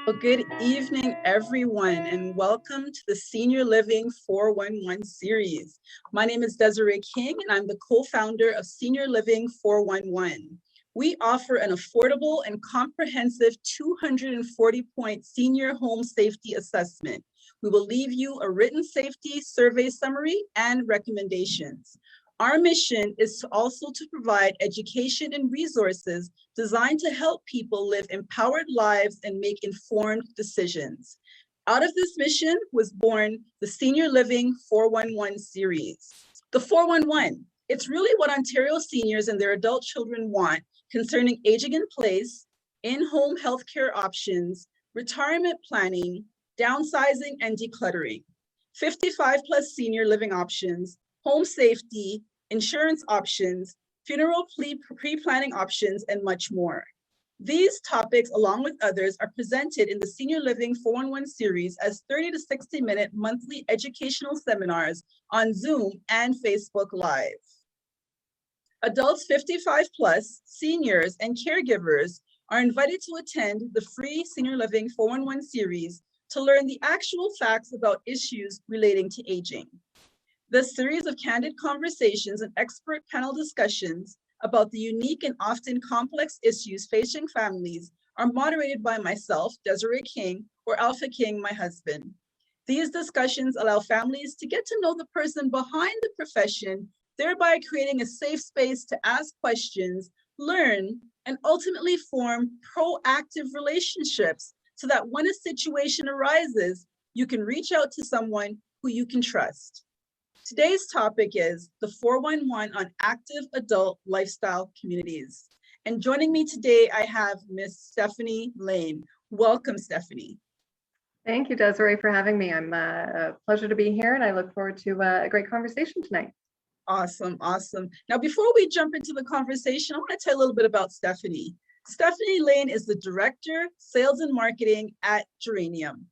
Well, good evening, everyone, and welcome to the Senior Living 411 series. My name is Desiree King, and I'm the co-founder of Senior Living 411. We offer an affordable and comprehensive 240-point senior home safety assessment. We will leave you a written safety survey summary and recommendations. Our mission is also to provide education and resources designed to help people live empowered lives and make informed decisions. Out of this mission was born the Senior Living 411 series. The 411, it's really what Ontario seniors and their adult children want concerning aging in place, in-home healthcare options, retirement planning, downsizing and decluttering, 55 plus senior living options, home safety, insurance options, funeral pre-planning options, and much more. These topics, along with others, are presented in the Senior Living 411 series as 30 to 60-minute monthly educational seminars on Zoom and Facebook Live. Adults 55 plus, seniors, and caregivers are invited to attend the free Senior Living 411 series to learn the actual facts about issues relating to aging. This series of candid conversations and expert panel discussions about the unique and often complex issues facing families are moderated by myself, Desiree King, or Alpha King, my husband. These discussions allow families to get to know the person behind the profession, thereby creating a safe space to ask questions, learn, and ultimately form proactive relationships so that when a situation arises, you can reach out to someone who you can trust. Today's topic is the 411 on active adult lifestyle communities. And joining me today, I have Miss Stephanie Lane. Welcome, Stephanie. Thank you, Desiree, for having me. I'm a pleasure to be here, and I look forward to a great conversation tonight. Awesome, awesome. Now, before we jump into the conversation, I want to tell you a little bit about Stephanie. Stephanie Lane is the Director, Sales and Marketing at Geranium.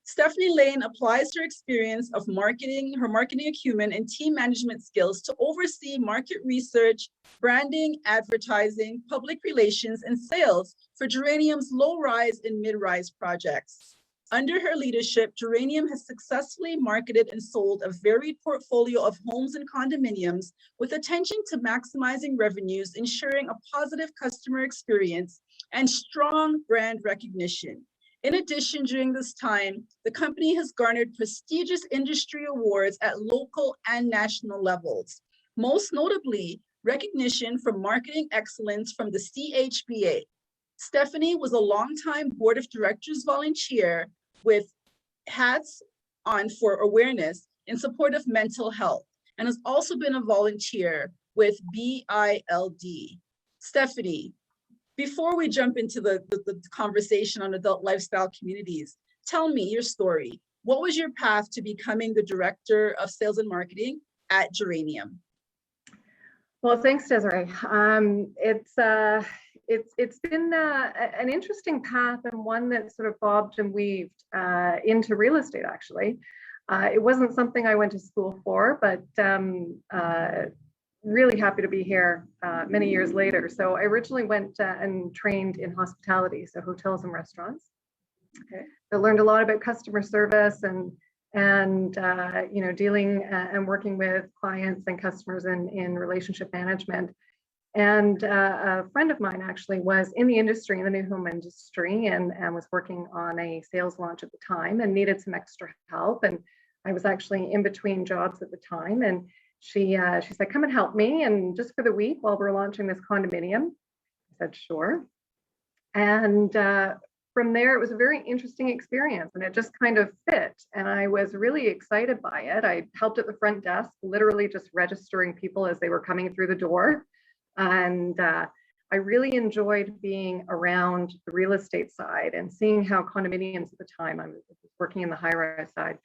Stephanie Lane applies her experience of marketing, her marketing acumen and team management skills to oversee market research, branding, advertising, public relations, and sales for Geranium's low-rise and mid-rise projects. Under her leadership, Geranium has successfully marketed and sold a varied portfolio of homes and condominiums with attention to maximizing revenues, ensuring a positive customer experience, and strong brand recognition. In addition, during this time, the company has garnered prestigious industry awards at local and national levels, most notably recognition for marketing excellence from the CHBA. Stephanie was a longtime board of directors volunteer with hats on for awareness in support of mental health and has also been a volunteer with BILD. Stephanie, before we jump into the conversation on adult lifestyle communities, tell me your story. What was your path to becoming the Director of Sales and Marketing at Geranium? Well, thanks, Desiree. It's been an interesting path and one that sort of bobbed and weaved into real estate, actually. It wasn't something I went to school for, but really happy to be here many years later. So I originally went and trained in hospitality, so hotels and restaurants. Okay. I learned a lot about customer service and you know, dealing and working with clients and customers in relationship management. And a friend of mine actually was in the industry, in the new home industry, and was working on a sales launch at the time and needed some extra help. And I was actually in between jobs at the time, and she said, come and help me, and just for the week while we're launching this condominium. I said, sure. And from there, it was a very interesting experience, and it just kind of fit. And I was really excited by it. I helped at the front desk, literally just registering people as they were coming through the door. And I really enjoyed being around the real estate side and seeing how condominiums at the time, I was working in the high-rise side,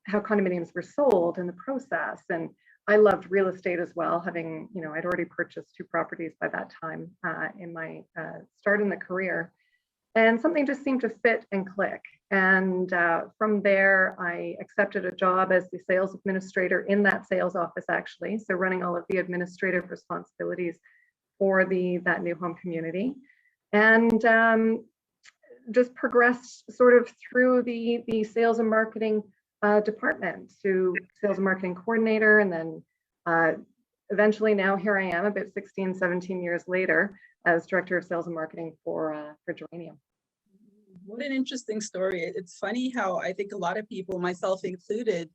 how condominiums were sold in the process. And I loved real estate as well, having, you know, I'd already purchased 2 properties by that time in my start in the career. And something just seemed to fit and click. And from there, I accepted a job as the sales administrator in that sales office, actually. So running all of the administrative responsibilities for that new home community. And just progressed sort of through the sales and marketing department to sales and marketing coordinator, and then eventually now here I am about 16, 17 years later as director of sales and marketing for Geranium. What an interesting story. It's funny how I think a lot of people, myself included,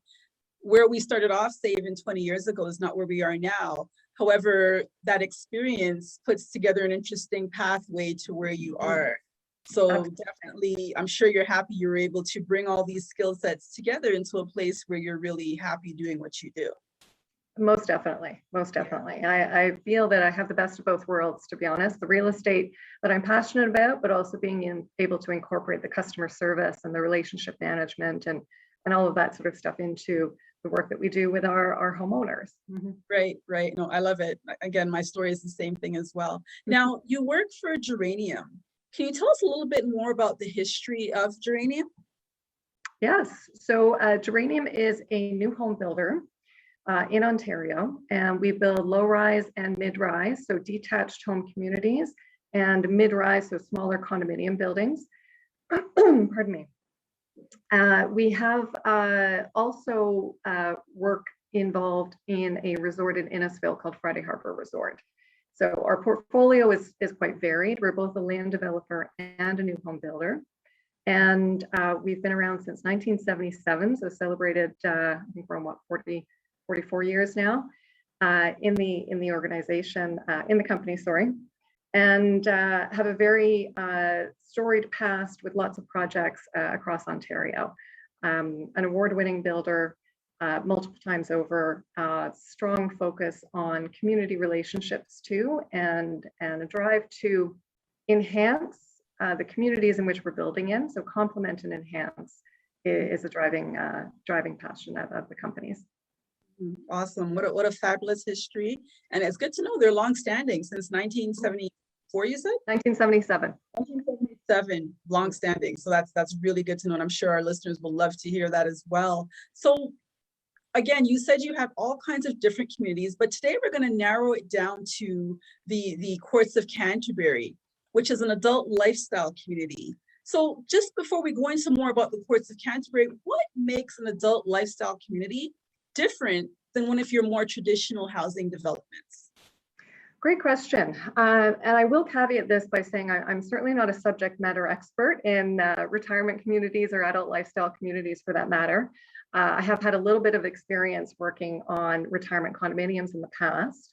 where we started off, say even 20 years ago, is not where we are now. However, that experience puts together an interesting pathway to where you are. So definitely, I'm sure you're happy you were able to bring all these skill sets together into a place where you're really happy doing what you do. Most definitely, most definitely. I feel that I have the best of both worlds, to be honest. The real estate that I'm passionate about, but also being able to incorporate the customer service and the relationship management and all of that sort of stuff into the work that we do with our homeowners. Mm-hmm. Right. No, I love it. Again, my story is the same thing as well. Now, you work for Geranium. Can you tell us a little bit more about the history of Geranium? Yes. So Geranium is a new home builder in Ontario, and we build low-rise and mid-rise, so detached home communities, and mid-rise, so smaller condominium buildings. Pardon me. We have also work involved in a resort in Innisfil called Friday Harbor Resort. So our portfolio is quite varied. We're both a land developer and a new home builder. And we've been around since 1977, so celebrated, I think we're on what, 44 years now in the organization, in the company, sorry. And have a very storied past with lots of projects across Ontario. An award-winning builder multiple times over, strong focus on community relationships too, and a drive to enhance the communities in which we're building in. So complement and enhance is a driving passion of the companies. Awesome. What a fabulous history. And it's good to know they're long-standing since 1974, you said? 1977. 1977, long-standing. So that's really good to know. And I'm sure our listeners will love to hear that as well. So again, you said you have all kinds of different communities, but today we're going to narrow it down to the Courts of Canterbury, which is an adult lifestyle community. So just before we go into more about the Courts of Canterbury, what makes an adult lifestyle community different than one of your more traditional housing developments? Great question. And I will caveat this by saying I'm certainly not a subject matter expert in retirement communities or adult lifestyle communities for that matter. I have had a little bit of experience working on retirement condominiums in the past,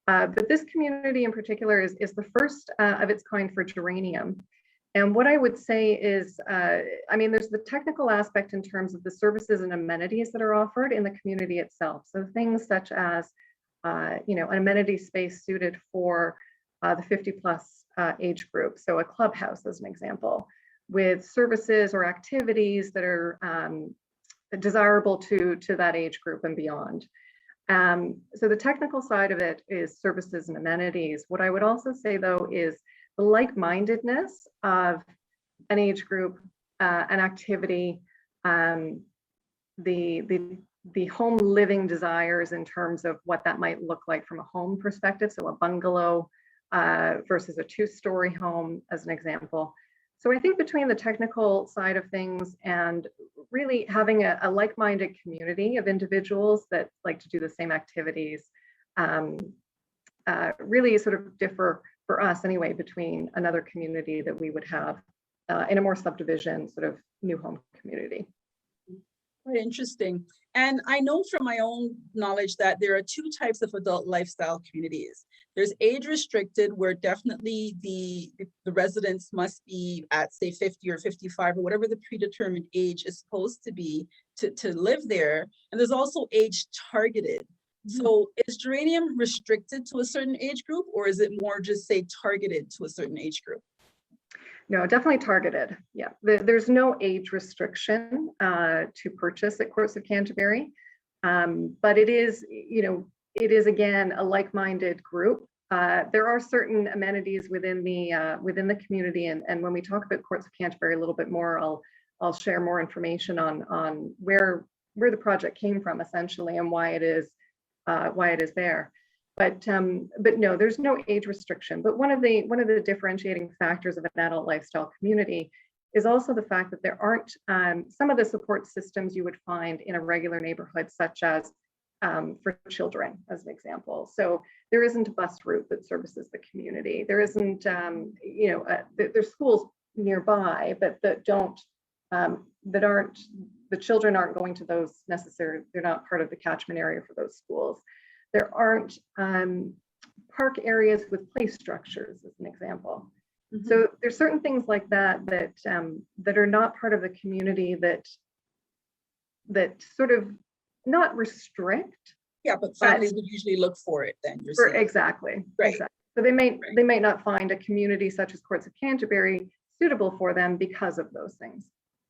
but this community in particular is the first of its kind for Geranium. And what I would say is, I mean, there's the technical aspect in terms of the services and amenities that are offered in the community itself. So things such as, you know, an amenity space suited for the 50+ age group. So a clubhouse, as an example, with services or activities that are desirable to that age group and beyond. So the technical side of it is services and amenities. What I would also say, though, is the like-mindedness of an age group, an activity, the home living desires in terms of what that might look like from a home perspective. So a bungalow versus a two-story home, as an example. So I think between the technical side of things and really having a like-minded community of individuals that like to do the same activities, really sort of differ for us anyway between another community that we would have in a more subdivision sort of new home community. Quite interesting. And I know from my own knowledge that there are two types of adult lifestyle communities. There's age restricted, where definitely the residents must be at, say, 50 or 55 or whatever the predetermined age is supposed to be to live there. And there's also age targeted. So is Geranium restricted to a certain age group, or is it more just, say, targeted to a certain age group? No, definitely targeted. Yeah, there's no age restriction to purchase at Courts of Canterbury, but it is, you know, it is again a like-minded group. There are certain amenities within the community, and when we talk about Courts of Canterbury a little bit more, I'll share more information on where the project came from essentially and why it is there. But no, there's no age restriction. But one of the differentiating factors of an adult lifestyle community is also the fact that there aren't some of the support systems you would find in a regular neighborhood, such as for children, as an example. So there isn't a bus route that services the community. There isn't, there's schools nearby, but that aren't, the children aren't going to those necessarily, they're not part of the catchment area for those schools. There aren't park areas with play structures, as an example. Mm-hmm. So there's certain things like that that are not part of the community that sort of not restrict. Yeah, but families would usually look for it then. You're saying. Exactly. Right. Exactly. So they might not find a community such as Courts of Canterbury suitable for them because of those things.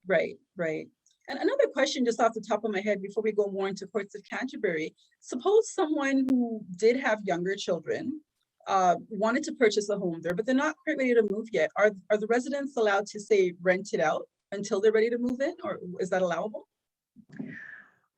Right, right. And another question just off the top of my head before we go more into Courts of Canterbury, suppose someone who did have younger children wanted to purchase a home there, but they're not quite ready to move yet. Are the residents allowed to, say, rent it out until they're ready to move in, or is that allowable?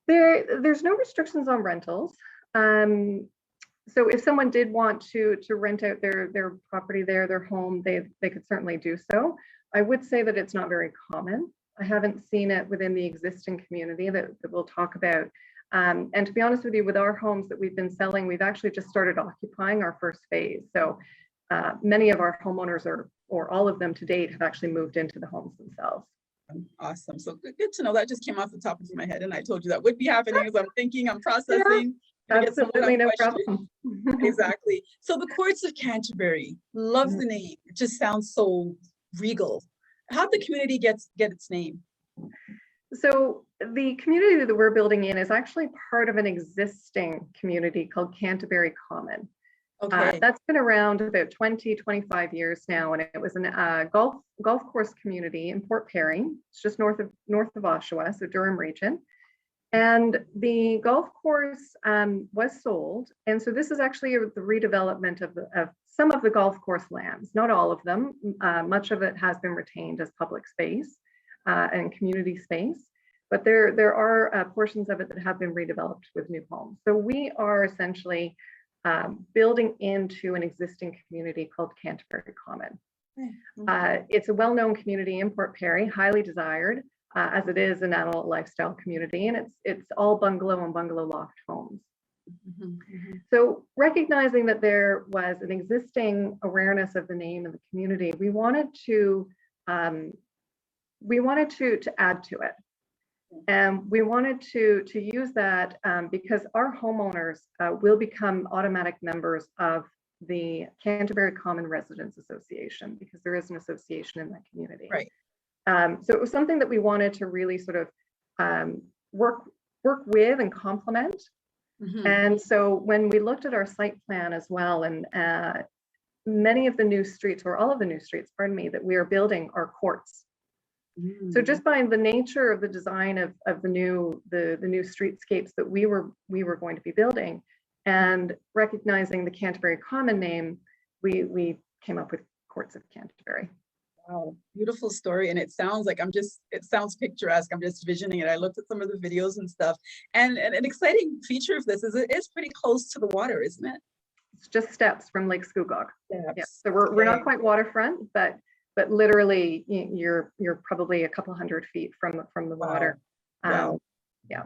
There's no restrictions on rentals. So if someone did want to rent out their property there, their home, they could certainly do so. I would say that it's not very common. I haven't seen it within the existing community that we'll talk about. And to be honest with you, with our homes that we've been selling, we've actually just started occupying our first phase. So many of our homeowners, or all of them to date, have actually moved into the homes themselves. Awesome. So good to know. That just came off the top of my head, and I told you that would be happening as I'm thinking, I'm processing. Yeah, absolutely, no problem. Exactly. So the Courts of Canterbury, love the name. It just sounds so regal. How'd the community get its name? So the community that we're building in is actually part of an existing community called Canterbury Common. Okay. That's been around about 20-25 years now, and it was a golf course community in Port Perry. It's just north of Oshawa, so Durham region. And the golf course was sold, and so this is actually the redevelopment of some of the golf course lands. Not all of them. Much of it has been retained as public space and community space, but there are portions of it that have been redeveloped with new homes. So we are essentially building into an existing community called Canterbury Common. It's a well-known community in Port Perry, highly desired, as it is an adult lifestyle community, and it's all bungalow and bungalow loft homes. Mm-hmm. Mm-hmm. So recognizing that there was an existing awareness of the name in the community, we wanted to add to it. And we wanted to use that because our homeowners will become automatic members of the Canterbury Common Residents Association, because there is an association in that community. Right. So it was something that we wanted to really sort of work with and complement. Mm-hmm. And so when we looked at our site plan as well, and many of the new streets, or all of the new streets, pardon me, that we are building are courts. Mm-hmm. So just by the nature of the design of the new streetscapes that we were going to be building, and recognizing the Canterbury Common name, we came up with Courts of Canterbury. Wow, beautiful story. And it sounds like it sounds picturesque. I'm just visioning it. I looked at some of the videos and stuff. And an exciting feature of this is it is pretty close to the water, isn't it? It's just steps from Lake Scugog. Yeah. So we're not quite waterfront, but literally you're probably a couple hundred feet from the water. Wow. Yeah.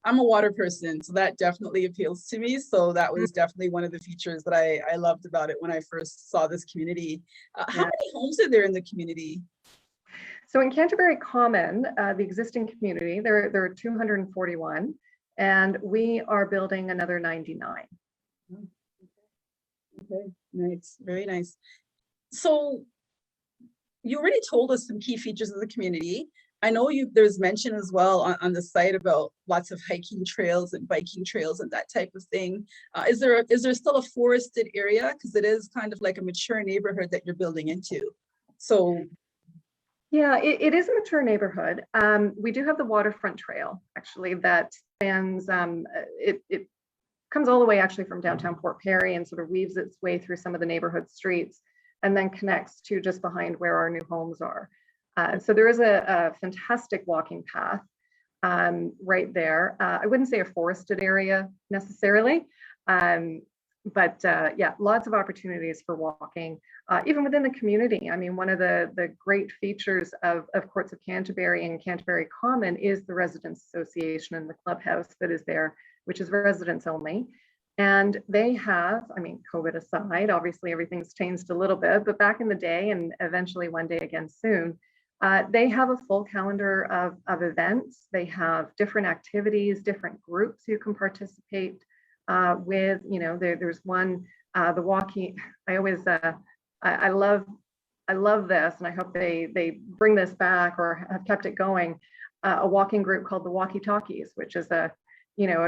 I'm a water person, so that definitely appeals to me. So that was definitely one of the features that I loved about it when I first saw this community. How many homes are there in the community? So in Canterbury Common, the existing community, there are 241, and we are building another 99. Okay, nice, very nice. So you already told us some key features of the community. I know there's mention as well on the site about lots of hiking trails and biking trails and that type of thing. Is there still a forested area? Because it is kind of like a mature neighborhood that you're building into. So yeah, it is a mature neighborhood. We do have the Waterfront Trail, actually, that spans, it comes all the way actually from downtown Port Perry and sort of weaves its way through some of the neighborhood streets, and then connects to just behind where our new homes are. So there is a fantastic walking path right there. I wouldn't say a forested area necessarily, yeah, lots of opportunities for walking, even within the community. I mean, one of the great features of Courts of Canterbury and Canterbury Common is the Residents Association and the clubhouse that is there, which is residents only. And they have, I mean, COVID aside, obviously everything's changed a little bit, but back in the day, and eventually one day again soon, they have a full calendar of events. They have different activities, different groups you can participate with. You know, there's one, the walking. I always, I love this, and I hope they bring this back or have kept it going. A walking group called the Walkie Talkies, which is a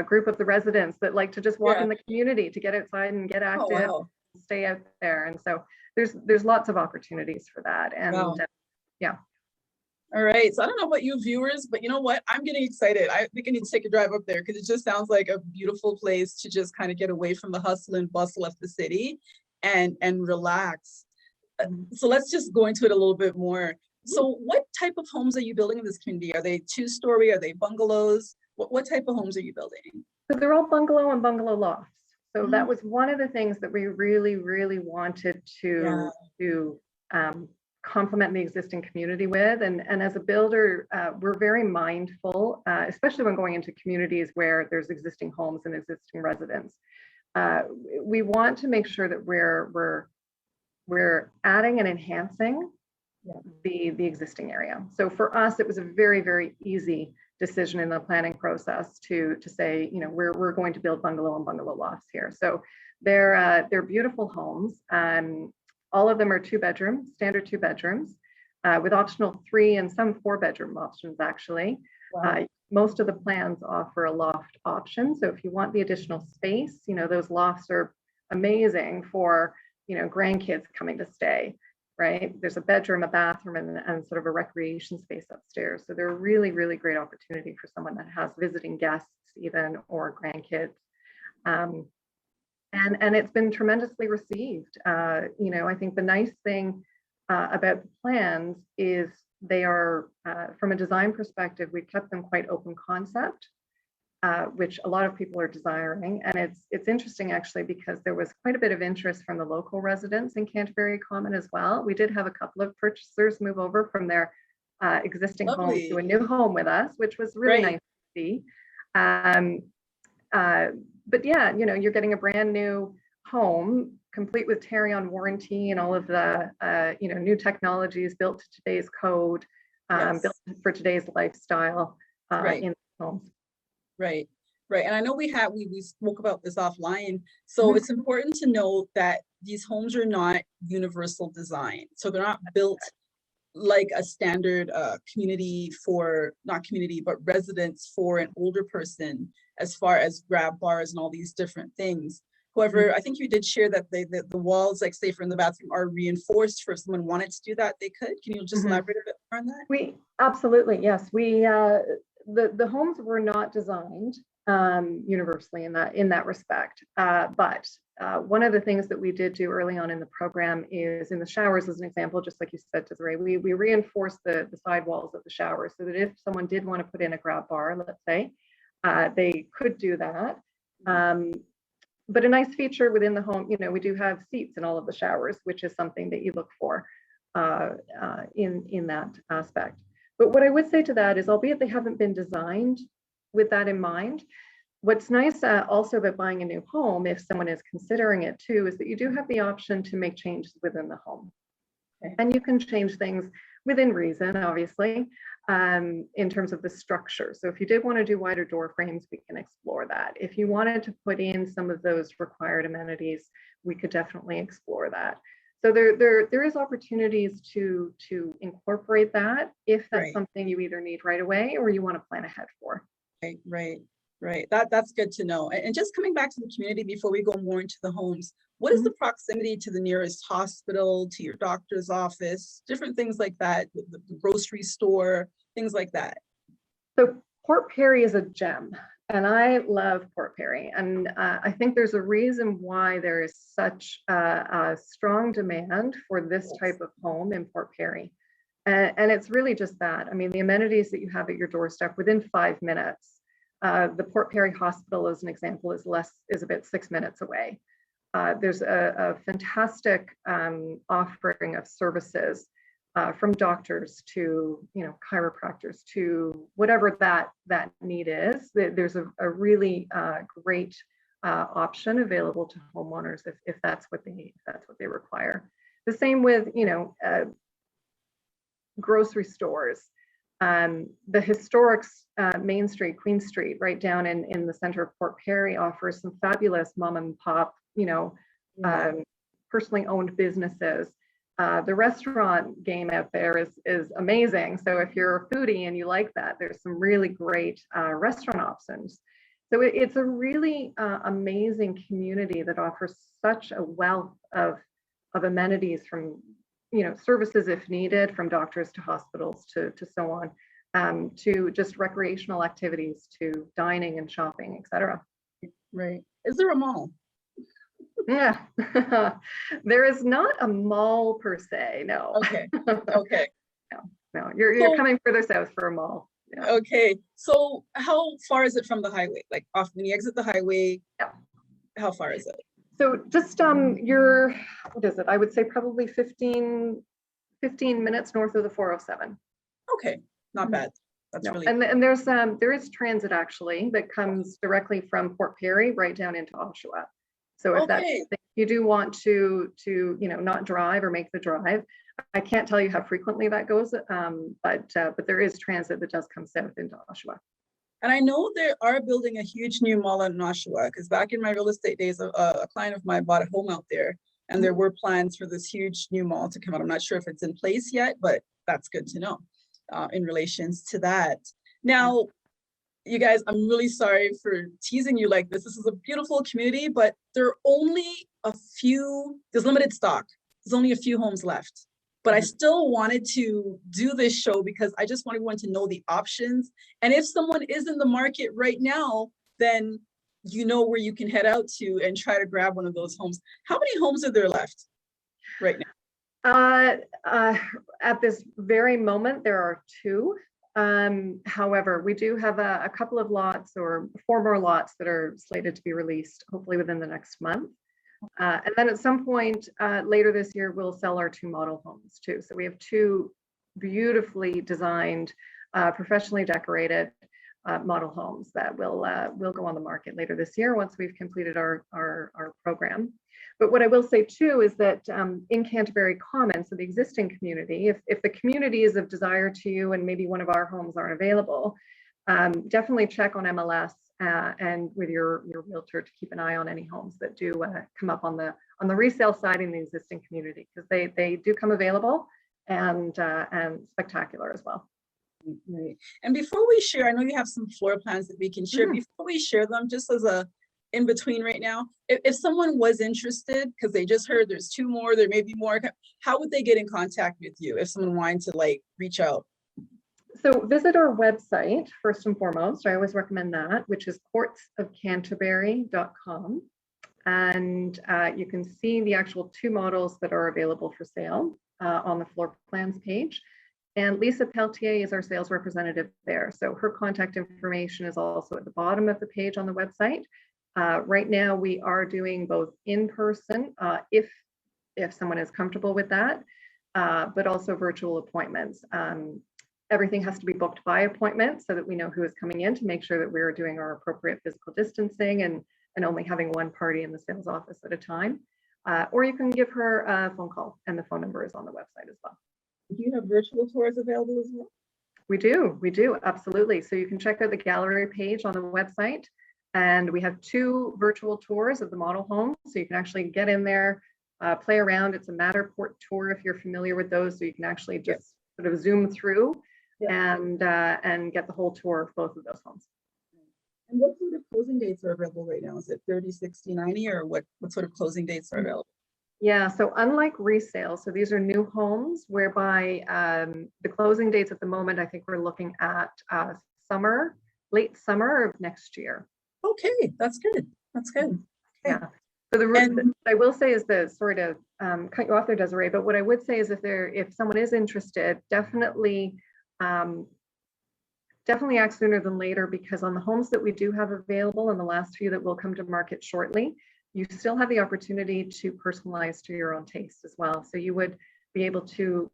group of the residents that like to just walk in the community, to get outside and get active, stay out there. And so there's lots of opportunities for that. And yeah. All right, so I don't know about you viewers, but you know what? I'm getting excited. I think I need to take a drive up there because it just sounds like a beautiful place to just kind of get away from the hustle and bustle of the city and relax. So let's just go into it a little bit more. So what type of homes are you building in this community? Are they two-story? Are they bungalows? What type of homes are you building? So they're all bungalow and bungalow lofts. So that was one of the things that we really, really wanted to complement the existing community with. And as a builder, we're very mindful, especially when going into communities where there's existing homes and existing residents. We want to make sure that we're adding and enhancing the existing area. So for us, it was a very, very easy decision in the planning process to say, we're going to build bungalow and bungalow lofts here. So they're beautiful homes. All of them are standard two bedrooms, with optional 3 and some 4-bedroom options, actually. Wow. Most of the plans offer a loft option. So if you want the additional space, those lofts are amazing for, grandkids coming to stay, right? There's a bedroom, a bathroom, and sort of a recreation space upstairs. So they're a really, really great opportunity for someone that has visiting guests even, or grandkids. And it's been tremendously received. I think the nice thing about the plans is they are, from a design perspective, we've kept them quite open concept, which a lot of people are desiring. And it's interesting, actually, because there was quite a bit of interest from the local residents in Canterbury Common as well. We did have a couple of purchasers move over from their existing home to a new home with us, which was really nice to see. But yeah, you're getting a brand new home, complete with Terry-on warranty and all of the, new technologies built to today's code, built for today's lifestyle in homes. Right. And I know we spoke about this offline. So it's important to note that these homes are not universal design. So they're not built like a standard community for, not community, but residence for an older person, as far as grab bars and all these different things. However, I think you did share that the walls, like say for in the bathroom, are reinforced for if someone wanted to do that, they could. Can you just elaborate a bit more on that? We absolutely, yes. We the homes were not designed universally in that respect. But one of the things that we did do early on in the program is in the showers, as an example, just like you said, Desiree, we reinforced the side walls of the shower so that if someone did want to put in a grab bar, let's say, they could do that. But a nice feature within the home, we do have seats in all of the showers, which is something that you look for in that aspect. But what I would say to that is, albeit they haven't been designed with that in mind, what's nice also about buying a new home, if someone is considering it too, is that you do have the option to make changes within the home. Okay. And you can change things within reason, obviously, in terms of the structure. So if you did want to do wider door frames, we can explore that. If you wanted to put in some of those required amenities, we could definitely explore that. So there is opportunities to incorporate that if that's something you either need right away or you want to plan ahead for. Right. That's good to know. And just coming back to the community before we go more into the homes, what is the proximity to the nearest hospital, to your doctor's office, different things like that, the grocery store, things like that? So Port Perry is a gem, and I love Port Perry. And I think there's a reason why there is such a strong demand for this type of home in Port Perry. And it's really just that. I mean, the amenities that you have at your doorstep within 5 minutes. The Port Perry Hospital, as an example, is about 6 minutes away. there's a fantastic offering of services from doctors to chiropractors to whatever that need is. There's a really great option available to homeowners if that's what they need, if that's what they require. The same with grocery stores. The historic Main Street, Queen Street, right down in the center of Port Perry, offers some fabulous mom and pop, personally owned businesses. The restaurant game out there is amazing. So if you're a foodie and you like that, there's some really great restaurant options. So it's a really amazing community that offers such a wealth of amenities, from services if needed, from doctors to hospitals to so on, to just recreational activities, to dining and shopping, etc. Right. Is there a mall? Yeah, there is not a mall per se. No. Okay. Okay. No. You're coming further south for a mall. Yeah. Okay. So how far is it from the highway? Like off when you exit the highway? Yeah. How far is it? So just you're, what is it? I would say probably 15 minutes north of the 407. Okay, not bad. That's really and there is transit actually that comes directly from Port Perry right down into Oshawa. So if you do want to not drive or make the drive, I can't tell you how frequently that goes, but there is transit that does come south into Oshawa. And I know they are building a huge new mall in Oshawa, because back in my real estate days, a client of mine bought a home out there, and there were plans for this huge new mall to come out. I'm not sure if it's in place yet, but that's good to know in relations to that. Now, you guys, I'm really sorry for teasing you like this. This is a beautiful community, but there are only there's limited stock. There's only a few homes left. But I still wanted to do this show because I just want everyone to know the options. And if someone is in the market right now, then you know where you can head out to and try to grab one of those homes. How many homes are there left right now? At this very moment, there are 2. However, we do have a couple of lots, or 4 more lots, that are slated to be released, hopefully within the next month. And then at some point later this year, we'll sell our 2 model homes too. So we have 2 beautifully designed, professionally decorated model homes that will go on the market later this year once we've completed our program. But what I will say too is that in Canterbury Commons, so the existing community, if the community is of desire to you and maybe one of our homes aren't available, definitely check on MLS and with your realtor to keep an eye on any homes that do come up on the resale side in the existing community, because they do come available and spectacular as well. Right. And before we share, I know you have some floor plans that we can share. Before we share them, just as a in between right now, if someone was interested, because they just heard there's 2 more, there may be more, how would they get in contact with you if someone wanted to reach out? So visit our website first and foremost. I always recommend that, which is courtsofcanterbury.com. And you can see the actual 2 models that are available for sale on the floor plans page. And Lisa Peltier is our sales representative there. So her contact information is also at the bottom of the page on the website. Right now, we are doing both in person, if someone is comfortable with that, but also virtual appointments. Everything has to be booked by appointment so that we know who is coming in, to make sure that we're doing our appropriate physical distancing and only having one party in the sales office at a time. Or you can give her a phone call, and the phone number is on the website as well. Do you have virtual tours available as well? We do, absolutely. So you can check out the gallery page on the website, and we have 2 virtual tours of the model home. So you can actually get in there, play around. It's a Matterport tour if you're familiar with those. So you can actually just sort of zoom through and get the whole tour of both of those homes. And what sort of closing dates are available right now? Is it 30, 60, 90, or what sort of closing dates are available? Yeah, so unlike resale, so these are new homes whereby the closing dates at the moment, I think we're looking at late summer of next year. Okay, that's good. That's good. Okay. Yeah. So what I will say is the sort of cut you off there, Desiree, but what I would say is if someone is interested, definitely act sooner than later, because on the homes that we do have available and the last few that will come to market shortly, you still have the opportunity to personalize to your own taste as well. So you would be able to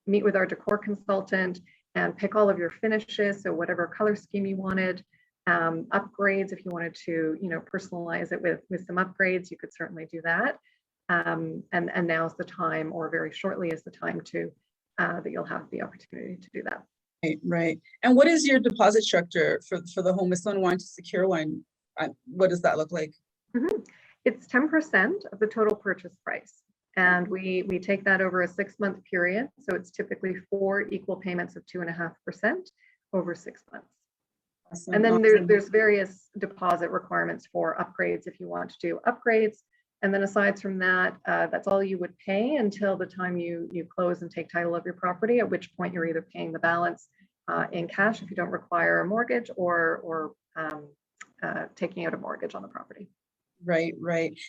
meet with our decor consultant and pick all of your finishes, so whatever color scheme you wanted, upgrades, if you wanted to, personalize it with some upgrades, you could certainly do that. And now's the time, or very shortly is the time that you'll have the opportunity to do that. Right. And what is your deposit structure for the home? If someone wants to secure one, what does that look like? It's 10% of the total purchase price. And we take that over a 6-month period. So it's typically 4 equal payments of 2.5% over 6 months. Awesome. And then there's various deposit requirements for upgrades if you want to do upgrades. And then aside from that, that's all you would pay until the time you close and take title of your property, at which point you're either paying the balance in cash if you don't require a mortgage, or taking out a mortgage on the property. Right.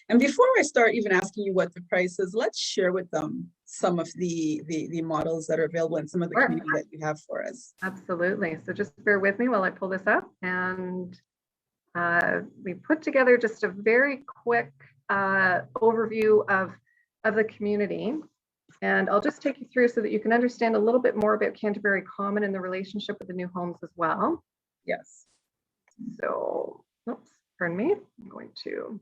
And before I start even asking you what the price is, let's share with them some of the models that are available and some of the community that you have for us. Absolutely. So just bear with me while I pull this up. And we put together just a very quick overview of the community. And I'll just take you through so that you can understand a little bit more about Canterbury Common and the relationship with the new homes as well. Yes. So, oops. Pardon me, I'm going to,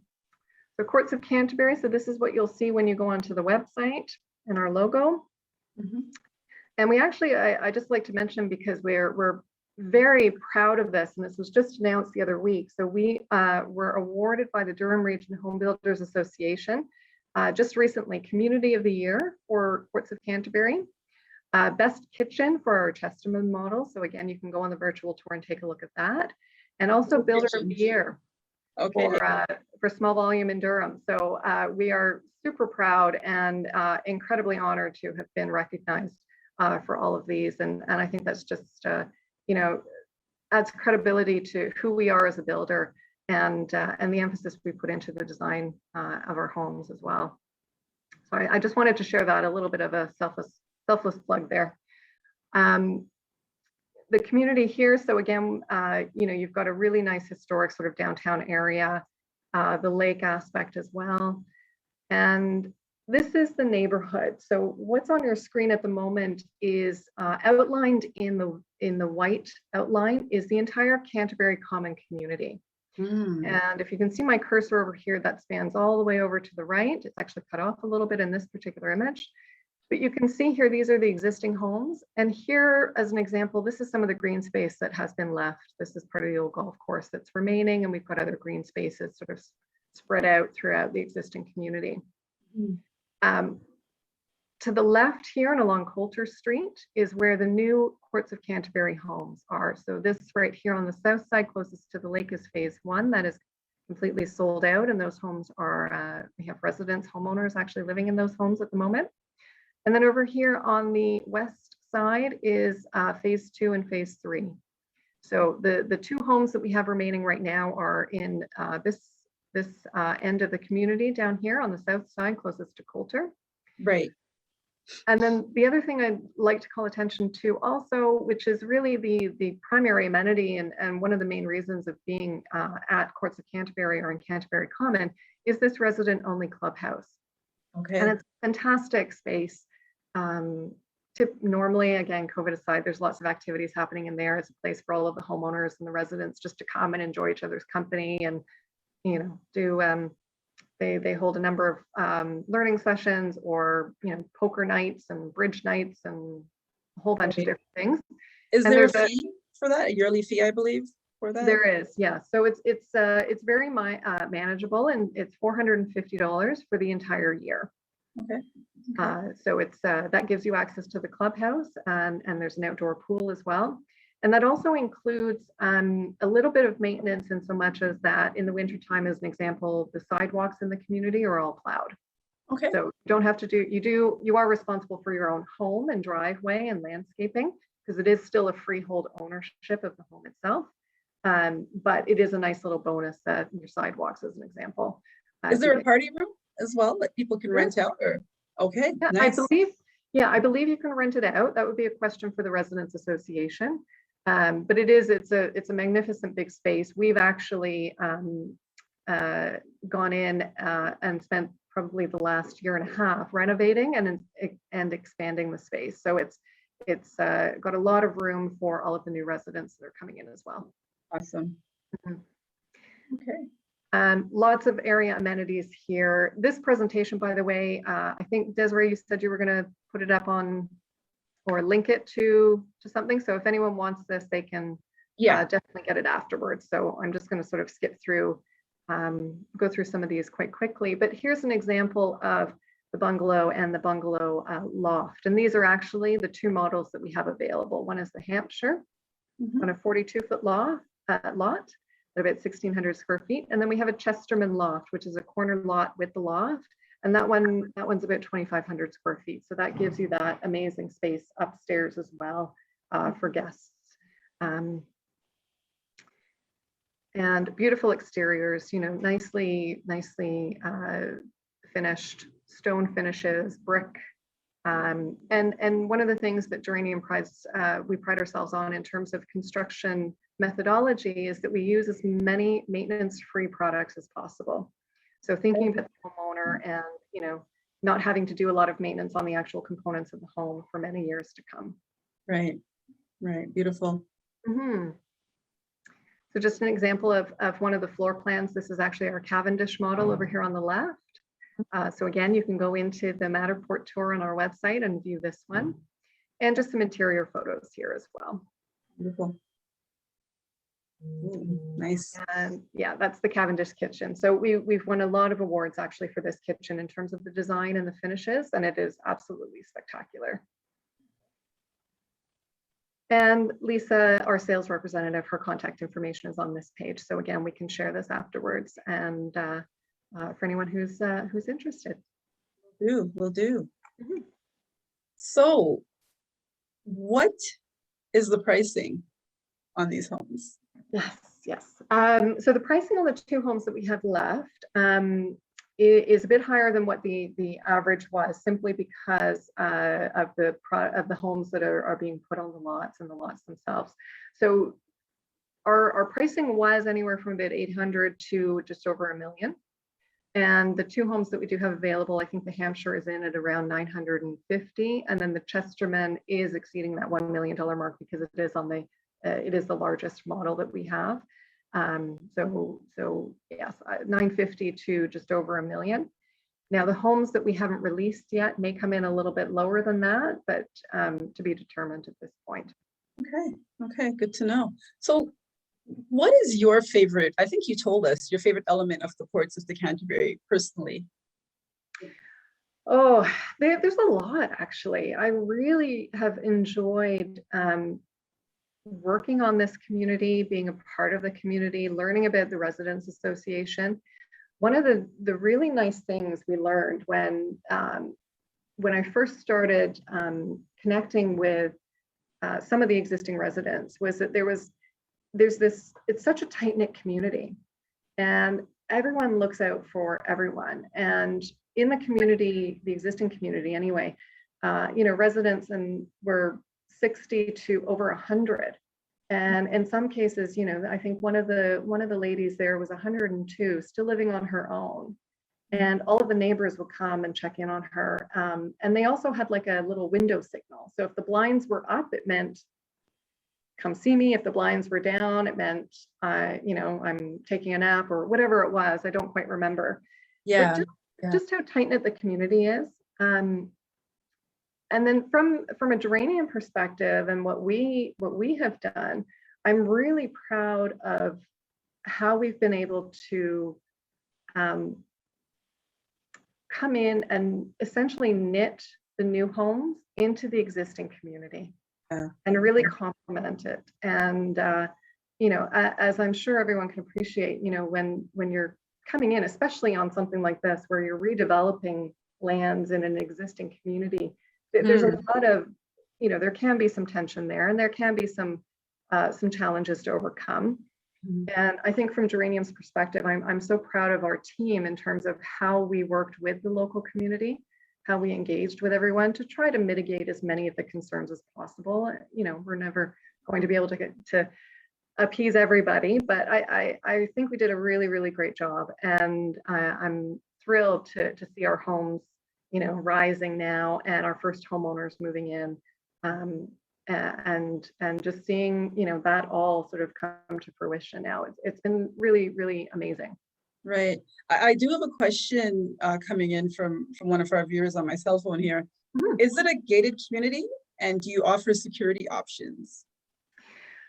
so Courts of Canterbury. So this is what you'll see when you go onto the website and our logo. And we actually, I just like to mention, because we're very proud of this, and this was just announced the other week. So we were awarded by the Durham Region Home Builders Association just recently Community of the Year for Courts of Canterbury, Best Kitchen for our Chesterman model. So again, you can go on the virtual tour and take a look at that. And also Builder of the Year. Okay. For small volume in Durham. So we are super proud and incredibly honored to have been recognized for all of these. And I think that's just, adds credibility to who we are as a builder, and the emphasis we put into the design of our homes as well. So I just wanted to share that, a little bit of a selfless plug there. The community here, so again, you've got a really nice historic sort of downtown area, the lake aspect as well. And this is the neighborhood. So what's on your screen at the moment is outlined in the white outline is the entire Canterbury Common community. And if you can see my cursor over here, that spans all the way over to the right. It's actually cut off a little bit in this particular image. But you can see here, these are the existing homes. And here, as an example, this is some of the green space that has been left. This is part of the old golf course that's remaining, and we've got other green spaces sort of spread out throughout the existing community. To the left here and along Coulter Street is where the new Courts of Canterbury homes are. So this right here on the south side, closest to the lake, is phase 1. That is completely sold out, and those homes are, we have residents, homeowners actually living in those homes at the moment. And then over here on the west side is phase 2 and phase 3. So the 2 homes that we have remaining right now are in this end of the community down here on the south side, closest to Coulter. Right. And then the other thing I'd like to call attention to also, which is really the primary amenity and one of the main reasons of being at Courts of Canterbury or in Canterbury Common, is this resident-only clubhouse. Okay. And it's a fantastic space. Normally, again, COVID aside, there's lots of activities happening in there. It's a place for all of the homeowners and the residents just to come and enjoy each other's company, and do they hold a number of learning sessions, or poker nights and bridge nights and a whole bunch of different things. Is there a fee for that? A yearly fee, I believe, for that? There is, yeah. So it's very manageable, and it's $450 for the entire year. Okay. So it's that gives you access to the clubhouse, and there's an outdoor pool as well. And that also includes a little bit of maintenance, in so much as that in the wintertime, as an example, the sidewalks in the community are all plowed. Okay. So you don't have to you are responsible for your own home and driveway and landscaping, because it is still a freehold ownership of the home itself. But it is a nice little bonus that your sidewalks, as an example. Is there a party room as well that people can rent out? Or okay, yeah, nice. I believe you can rent it out. That would be a question for the Residents Association. But it's a magnificent big space. We've actually gone in and spent probably the last year and a half renovating and expanding the space. So it's got a lot of room for all of the new residents that are coming in as well. Awesome. Okay. Lots of area amenities here. This presentation, by the way, I think Desiree, you said you were going to put it up on or link it to something. So if anyone wants this, they can definitely get it afterwards. So I'm just going to sort of skip through, go through some of these quite quickly. But here's an example of the bungalow and the bungalow loft. And these are actually the two models that we have available. One is the Hampshire on a 42-foot lot at about 1,600 square feet. And then we have a Chesterman loft, which is a corner lot with the loft. And that one's about 2,500 square feet. So that gives you that amazing space upstairs as well for guests. And beautiful exteriors, you know, nicely finished stone finishes, brick. And one of the things that Geranium we pride ourselves on in terms of construction methodology is that we use as many maintenance-free products as possible. So thinking about the homeowner and, you know, not having to do a lot of maintenance on the actual components of the home for many years to come. Right, right, beautiful. So just an example of one of the floor plans. This is actually our Cavendish model over here on the left. So again, you can go into the Matterport tour on our website and view this one, and just some interior photos here as well. Beautiful. Ooh, nice. And yeah, that's the Cavendish kitchen. So we've won a lot of awards actually for this kitchen in terms of the design and the finishes, and it is absolutely spectacular. And Lisa, our sales representative, her contact information is on this page. So again, we can share this afterwards, and for anyone who's interested. Will do. So what is the pricing on these homes? Yes. So the pricing on the two homes that we have left is a bit higher than what the average was, simply because of the homes that are being put on the lots and the lots themselves. So our pricing was anywhere from about 800 to just over $1 million. And the two homes that we do have available, I think the Hampshire is in at around 950, and then the Chesterman is exceeding that $1 million mark because it is the largest model that we have. So yes, 950 to just over $1 million. Now the homes that we haven't released yet may come in a little bit lower than that, but to be determined at this point. Okay, good to know. So what is your favorite, I think you told us, your favorite element of the Courts of Canterbury personally? Oh, there's a lot actually. I really have enjoyed working on this community, being a part of the community, learning about the Residents Association. One of the really nice things we learned when I first started connecting with some of the existing residents was that it's such a tight-knit community, and everyone looks out for everyone. And in the community, the existing community anyway, you know, residents were 60 to over 100. And in some cases, you know, I think one of the ladies there was 102, still living on her own. And all of the neighbors would come and check in on her. And they also had like a little window signal. So if the blinds were up, it meant, come see me. If the blinds were down, it meant, you know, I'm taking a nap or whatever it was. I don't quite remember. Yeah. Just how tight-knit the community is. And then from a Geranium perspective and what we have done, I'm really proud of how we've been able to come in and essentially knit the new homes into the existing community and really complement it. And you know, as I'm sure everyone can appreciate, you know, when you're coming in, especially on something like this, where you're redeveloping lands in an existing community, there's a lot of, you know, there can be some tension there, and there can be some challenges to overcome. And I think from Geranium's perspective, I'm so proud of our team in terms of how we worked with the local community, how we engaged with everyone to try to mitigate as many of the concerns as possible. You know, we're never going to be able to appease everybody, but I think we did a really, really great job. And I'm thrilled to see our homes, rising now, and our first homeowners moving in. And just seeing, that all sort of come to fruition now. It's been really, really amazing. Right. I do have a question coming in from one of our viewers on my cell phone here. Mhm. Is it a gated community, and do you offer security options?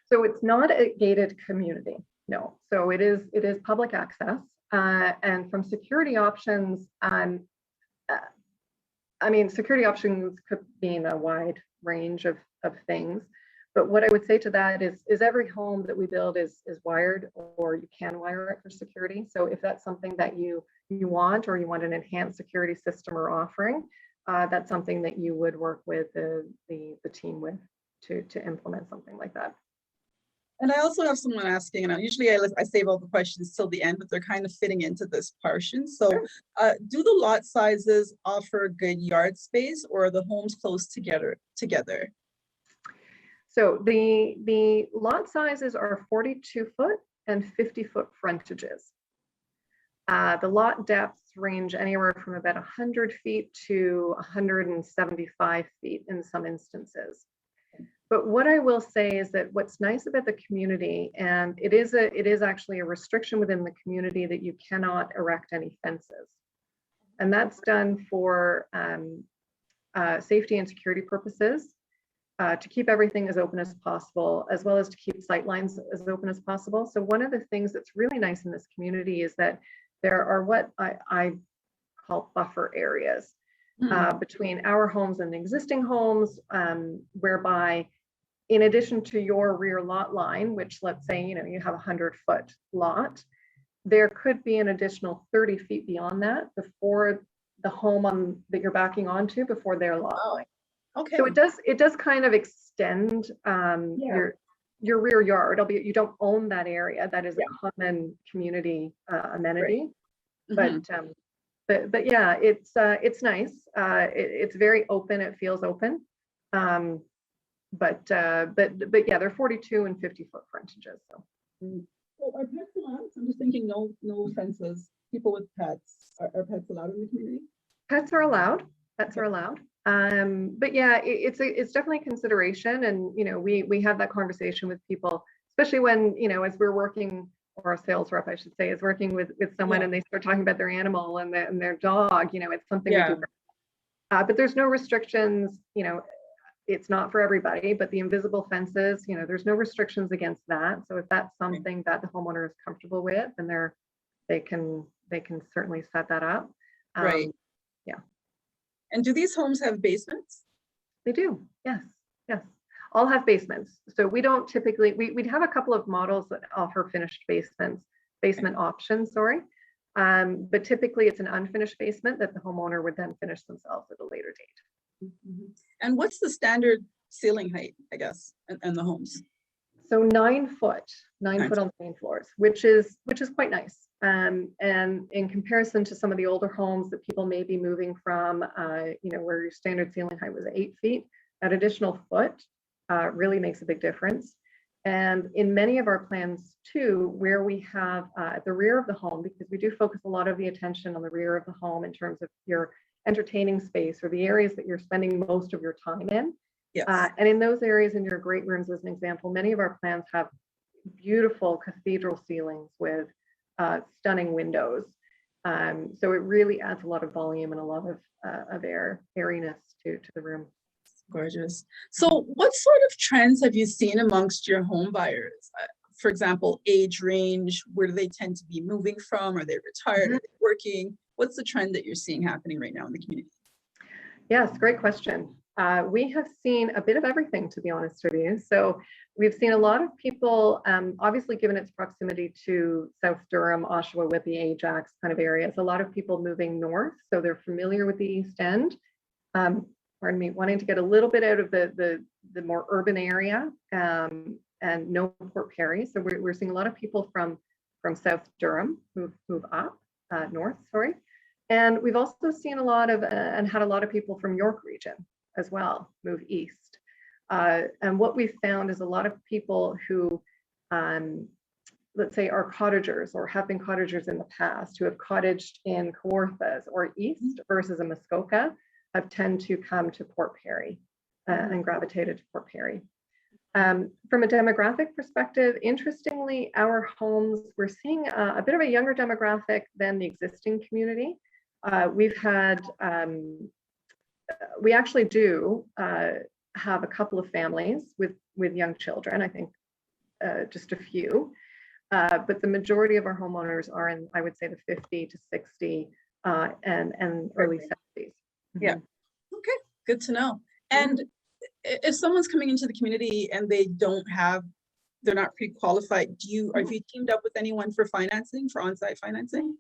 So it's not a gated community, no. So it is public access, and from security options, security options could mean a wide range of things. But what I would say to that is every home that we build is wired, or you can wire it for security. So if that's something that you want, or you want an enhanced security system or offering, that's something that you would work with the team with to implement something like that. And I also have someone asking, and usually I save all the questions till the end, but they're kind of fitting into this portion. So do the lot sizes offer good yard space, or are the homes close together? So the lot sizes are 42-foot and 50-foot frontages. The lot depths range anywhere from about 100 feet to 175 feet in some instances. But what I will say is that what's nice about the community, and it is actually a restriction within the community, that you cannot erect any fences. And that's done for safety and security purposes, to keep everything as open as possible, as well as to keep sight lines as open as possible. So one of the things that's really nice in this community is that there are what I call buffer areas between our homes and the existing homes, whereby in addition to your rear lot line, which let's say, you have a 100-foot lot, there could be an additional 30 feet beyond that before the home that you're backing onto, before their lot line. Okay. So it does kind of extend your rear yard, albeit you don't own that area. That is a common community amenity. Right. But yeah, it's nice. It's very open. It feels open. But yeah, they're 42 and 50-foot frontages. So. So are pets allowed? I'm just thinking, no fences. People with pets, are pets allowed in the community? Pets are allowed. Pets are allowed. But yeah, it's definitely a consideration, and we have that conversation with people, especially when as we're working, or a sales rep I should say, is working with someone, and they start talking about their animal and their dog. It's something we do. But there's no restrictions. It's not for everybody, but the invisible fences, there's no restrictions against that. So if that's something that the homeowner is comfortable with, then they can certainly set that up. Right. Yeah. And do these homes have basements? They do. Yes. All have basements. So we don't typically, we'd have a couple of models that offer finished basement options, sorry. But typically it's an unfinished basement that the homeowner would then finish themselves at a later date. Mm-hmm. And what's the standard ceiling height, I guess, and the homes? So 9 foot on the main floors, which is quite nice. And in comparison to some of the older homes that people may be moving from, where your standard ceiling height was 8 feet, that additional foot really makes a big difference. And in many of our plans too, where we have at the rear of the home, because we do focus a lot of the attention on the rear of the home in terms of your entertaining space, or the areas that you're spending most of your time in. Yes. And in those areas, in your great rooms, as an example, many of our plans have beautiful cathedral ceilings with stunning windows. So it really adds a lot of volume and a lot of airiness to the room. Gorgeous. So what sort of trends have you seen amongst your home buyers? For example, age range, where do they tend to be moving from? Are they retired? Are they working? What's the trend that you're seeing happening right now in the community? Yes, great question. We have seen a bit of everything, to be honest with you. So we've seen a lot of people, obviously given its proximity to South Durham, Oshawa, Whitby, Ajax kind of areas, a lot of people moving north. So they're familiar with the East End, wanting to get a little bit out of the more urban area, and no Port Perry. So we're seeing a lot of people from South Durham move up north, sorry. And we've also seen a lot of, and had a lot of people from York region as well move east. And what we've found is a lot of people who let's say, are cottagers or have been cottagers in the past who have cottaged in Kawarthas or East versus a Muskoka have tend to come to Port Perry and gravitated to Port Perry. From a demographic perspective, interestingly, our homes, we're seeing a bit of a younger demographic than the existing community. We've had, we actually do have a couple of families with young children, I think just a few, but the majority of our homeowners are in, I would say, the 50 to 60 and early 70s. Yeah, okay, good to know. And if someone's coming into the community and they're not pre-qualified, have you teamed up with anyone for financing, for on-site financing?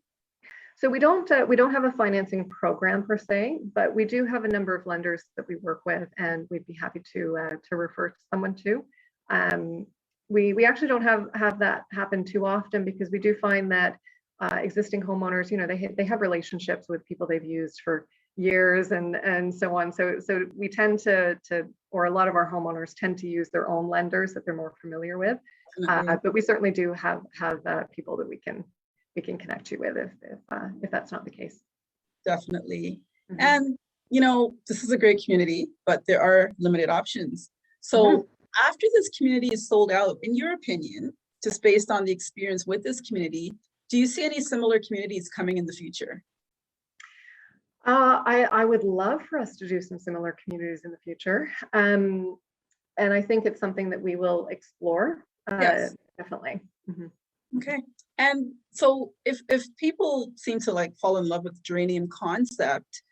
So we don't have a financing program per se, but we do have a number of lenders that we work with, and we'd be happy to refer someone to. We actually don't have that happen too often, because we do find that existing homeowners, you know, they have relationships with people they've used for years and so on. So we tend to or a lot of our homeowners tend to use their own lenders that they're more familiar with. But we certainly do have people that we can connect you with if that's not the case. Definitely. And you know, this is a great community, but there are limited options. So after this community is sold out, in your opinion, just based on the experience with this community, do you see any similar communities coming in the future? I would love for us to do some similar communities in the future. And I think it's something that we will explore. Yes. Definitely. Okay. And so if people seem to like fall in love with the geranium concept,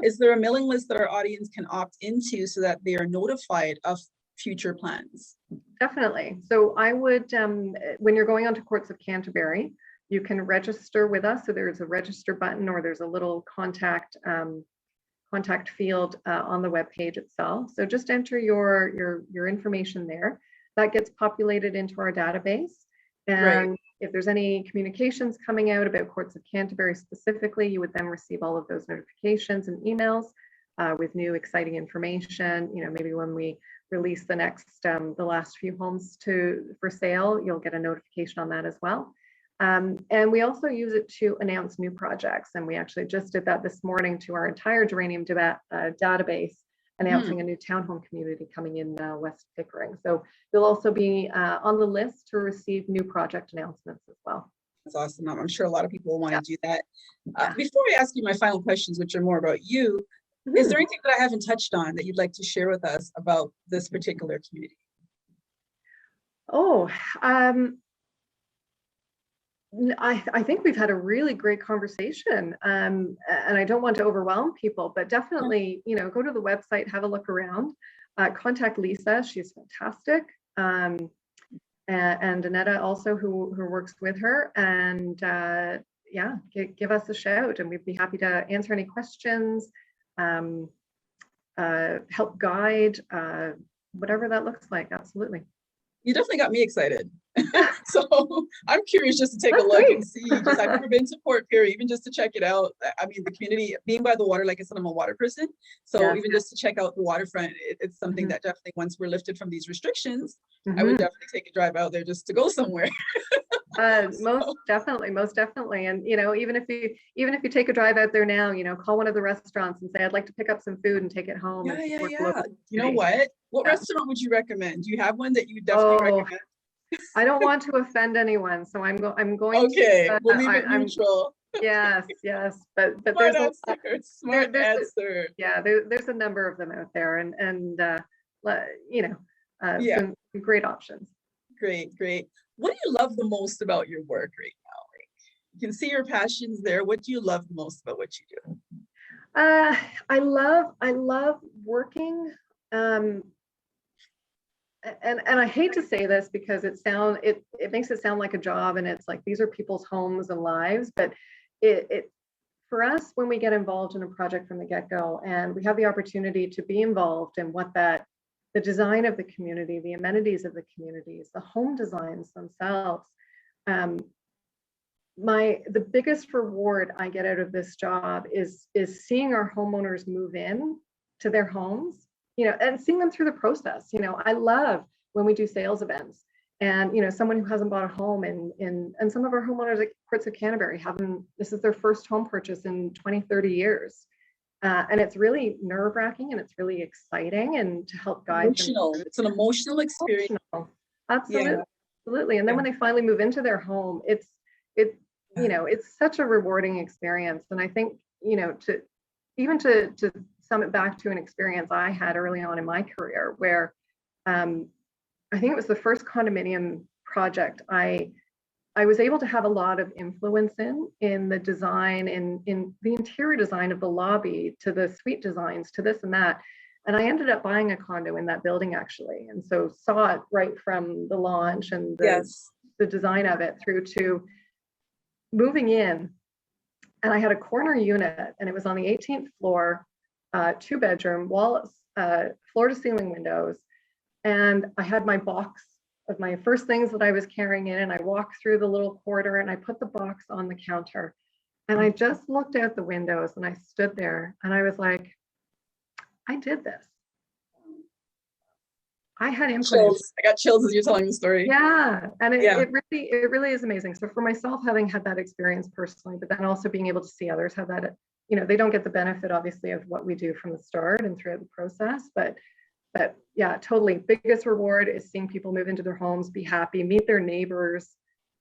is there a mailing list that our audience can opt into so that they are notified of future plans? Definitely. So I would, when you're going onto Courts of Canterbury, you can register with us. So there's a register button, or there's a little contact field on the web page itself. So just enter your information there. That gets populated into our database. And if there's any communications coming out about Courts of Canterbury specifically, you would then receive all of those notifications and emails with new exciting information. You know, maybe when we release the last few homes for sale, you'll get a notification on that as well. And we also use it to announce new projects. And we actually just did that this morning to our entire geranium database, announcing a new townhome community coming in West Pickering. So you'll also be on the list to receive new project announcements as well. That's awesome. I'm sure a lot of people want to do that. Before I ask you my final questions, which are more about you, is there anything that I haven't touched on that you'd like to share with us about this particular community? Oh, I think we've had a really great conversation, and I don't want to overwhelm people, but definitely, you know, go to the website, have a look around, contact Lisa, she's fantastic, and Annetta also, who works with her, and yeah, give us a shout, and we'd be happy to answer any questions, help guide, whatever that looks like. Absolutely. You definitely got me excited. So I'm curious just to take a look and see. I've never been to Port Perry, even just to check it out. I mean, the community, being by the water, like I said, I'm a water person. So even just to check out the waterfront, it's something that definitely, once we're lifted from these restrictions, I would definitely take a drive out there just to go somewhere. Most definitely. And, you know, even if you take a drive out there now, you know, call one of the restaurants and say, I'd like to pick up some food and take it home. Yeah. You know what restaurant would you recommend? Do you have one that you definitely recommend? I don't want to offend anyone, so I'm going to, we'll leave it neutral. Yes, but smart answer. Yeah, there's a number of them out there, and you know, some great options. Great. What do you love the most about your work right now? Like, you can see your passions there. What do you love the most about what you do? I love working. And I hate to say this because it makes it sound like a job, and it's like these are people's homes and lives, but it for us, when we get involved in a project from the get-go and we have the opportunity to be involved in the design of the community, the amenities of the communities, the home designs themselves, the biggest reward I get out of this job is seeing our homeowners move in to their homes, you know, and seeing them through the process. You know, I love when we do sales events And, you know, someone who hasn't bought a home and some of our homeowners at Courts of Canterbury this is their first home purchase in 20, 30 years. And it's really nerve-wracking and it's really exciting, and to help guide emotional. them. It's an emotional experience. Absolutely. Yeah. Absolutely. And then when they finally move into their home, it's you know, it's such a rewarding experience. And I think, you know, to sum it back to an experience I had early on in my career where I think it was the first condominium project I was able to have a lot of influence in the design, in the interior design of the lobby, to the suite designs, to this and that. And I ended up buying a condo in that building, actually. And so saw it right from the launch and the design of it through to moving in. And I had a corner unit, and it was on the 18th floor, 2-bedroom, floor to ceiling windows. And I had my box of my first things that I was carrying in, and I walked through the little corridor and I put the box on the counter, and I just looked out the windows and I stood there and I was like, I did this. I had input. Chills. I got chills as you're telling the story. Yeah, and it really is amazing. So for myself, having had that experience personally, but then also being able to see others have that, you know, they don't get the benefit obviously of what we do from the start and throughout the process, but yeah, totally. Biggest reward is seeing people move into their homes, be happy, meet their neighbors,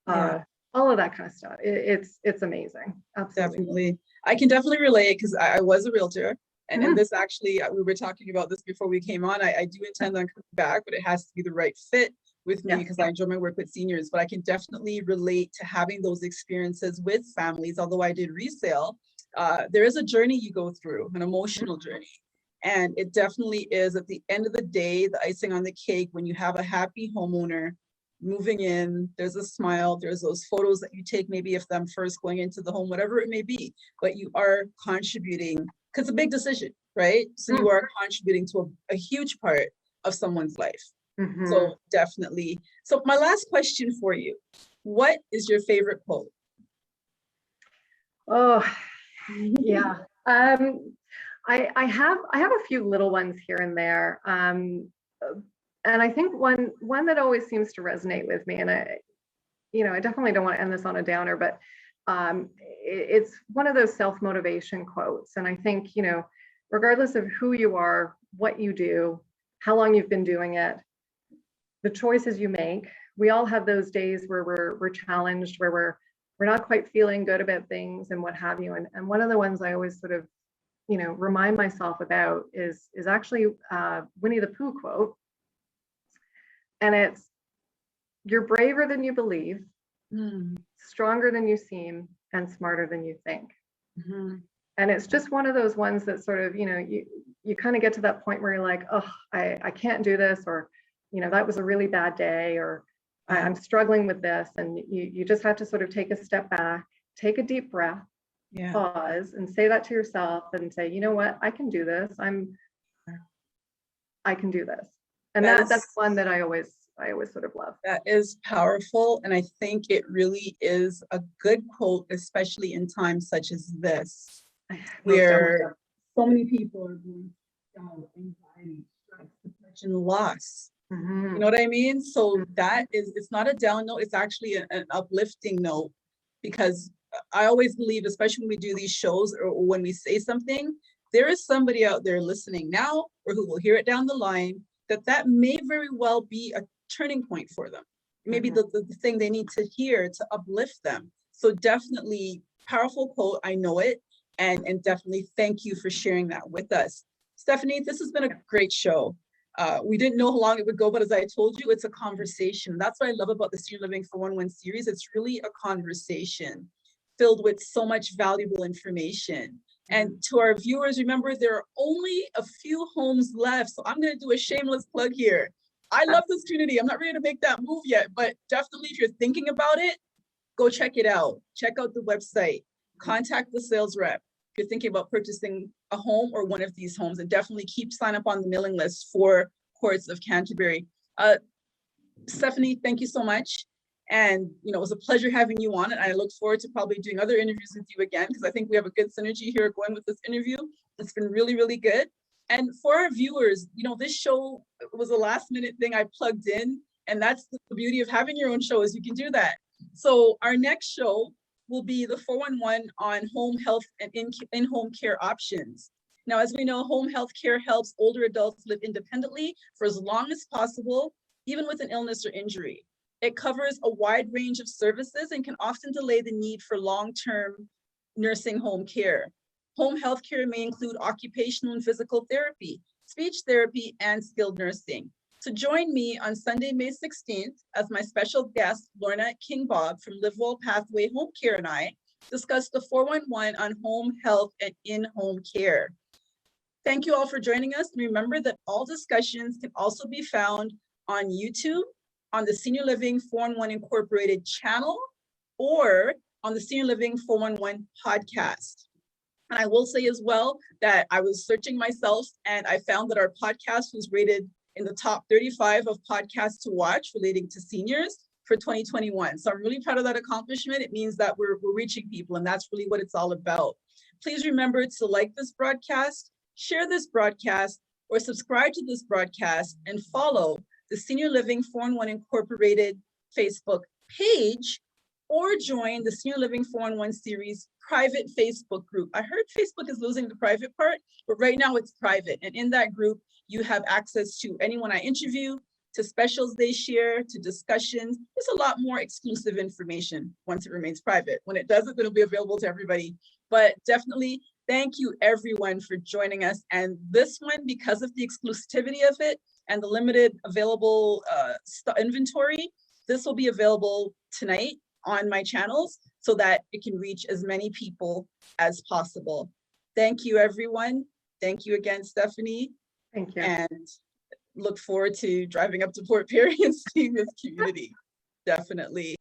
all of that kind of stuff. It's amazing. Absolutely. Definitely. I can definitely relate, because I was a realtor. And this actually, we were talking about this before we came on. I do intend on coming back, but it has to be the right fit with me, because I enjoy my work with seniors. But I can definitely relate to having those experiences with families. Although I did resale, there is a journey you go through, an emotional journey. And it definitely is, at the end of the day, the icing on the cake when you have a happy homeowner moving in. There's a smile, there's those photos that you take, maybe of them first going into the home, whatever it may be, but you are contributing, because it's a big decision, right? So you are contributing to a huge part of someone's life. So definitely. So my last question for you, what is your favorite quote? Oh, yeah. I have a few little ones here and there. And I think one that always seems to resonate with me, and I definitely don't want to end this on a downer, but it's one of those self-motivation quotes. And I think, you know, regardless of who you are, what you do, how long you've been doing it, the choices you make, we all have those days where we're challenged, where we're not quite feeling good about things and what have you. And one of the ones I always sort of, you know, remind myself about is actually Winnie the Pooh quote. And it's, you're braver than you believe, stronger than you seem, and smarter than you think. And it's just one of those ones that sort of, you know, you kind of get to that point where you're like, oh, I can't do this, or, you know, that was a really bad day, or I'm struggling with this. And you just have to sort of take a step back, take a deep breath, pause, and say that to yourself and say, you know what, I can do this. I can do this. And that's one that I always sort of love. That is powerful. And I think it really is a good quote, especially in times such as this, where so many people are going through anxiety, stress, depression, loss. You know what I mean? So that is, it's not a down note, it's actually an uplifting note, because I always believe, especially when we do these shows or when we say something, there is somebody out there listening now, or who will hear it down the line, that may very well be a turning point for them. Maybe the thing they need to hear to uplift them. So definitely powerful quote. I know it. And definitely thank you for sharing that with us. Stephanie, this has been a great show. We didn't know how long it would go, but as I told you, it's a conversation. That's what I love about the Senior Living 411 series. It's really a conversation filled with so much valuable information. And to our viewers, remember, there are only a few homes left. So I'm going to do a shameless plug here. I love this community. I'm not ready to make that move yet, but definitely if you're thinking about it, go check it out. Check out the website, contact the sales rep. If you're thinking about purchasing a home or one of these homes, and definitely sign up on the mailing list for Courts of Canterbury. Stephanie, thank you so much. And, you know, it was a pleasure having you on, and I look forward to probably doing other interviews with you again, because I think we have a good synergy here going with this interview. It's been really, really good. And for our viewers, you know, this show was a last minute thing I plugged in, And that's the beauty of having your own show, is you can do that. So our next show will be the 411 on home health and in-home care options. Now, as we know, home health care helps older adults live independently for as long as possible, even with an illness or injury. It covers a wide range of services and can often delay the need for long-term nursing home care. Home health care may include occupational and physical therapy, speech therapy, and skilled nursing. So join me on Sunday, May 16th, as my special guest, Lorna King-Bob from Livewell Pathway Home Care and I discuss the 411 on home health and in-home care. Thank you all for joining us. And remember that all discussions can also be found on YouTube, on the Senior Living 411 Incorporated channel, or on the Senior Living 411 podcast. And I will say as well that I was searching myself and I found that our podcast was rated in the top 35 of podcasts to watch relating to seniors for 2021. So I'm really proud of that accomplishment. It means that we're reaching people, and that's really what it's all about. Please remember to like this broadcast, share this broadcast, or subscribe to this broadcast and follow the Senior Living 411 Incorporated Facebook page, or join the Senior Living 411 series private Facebook group. I heard Facebook is losing the private part, but right now it's private. And in that group, you have access to anyone I interview, to specials they share, to discussions. There's a lot more exclusive information once it remains private. When it doesn't, it'll be available to everybody. But definitely, thank you everyone for joining us. And this one, because of the exclusivity of it and the limited available inventory, this will be available tonight on my channels so that it can reach as many people as possible. Thank you, everyone. Thank you again, Stephanie. Thank you. And look forward to driving up to Port Perry and seeing this community. Definitely.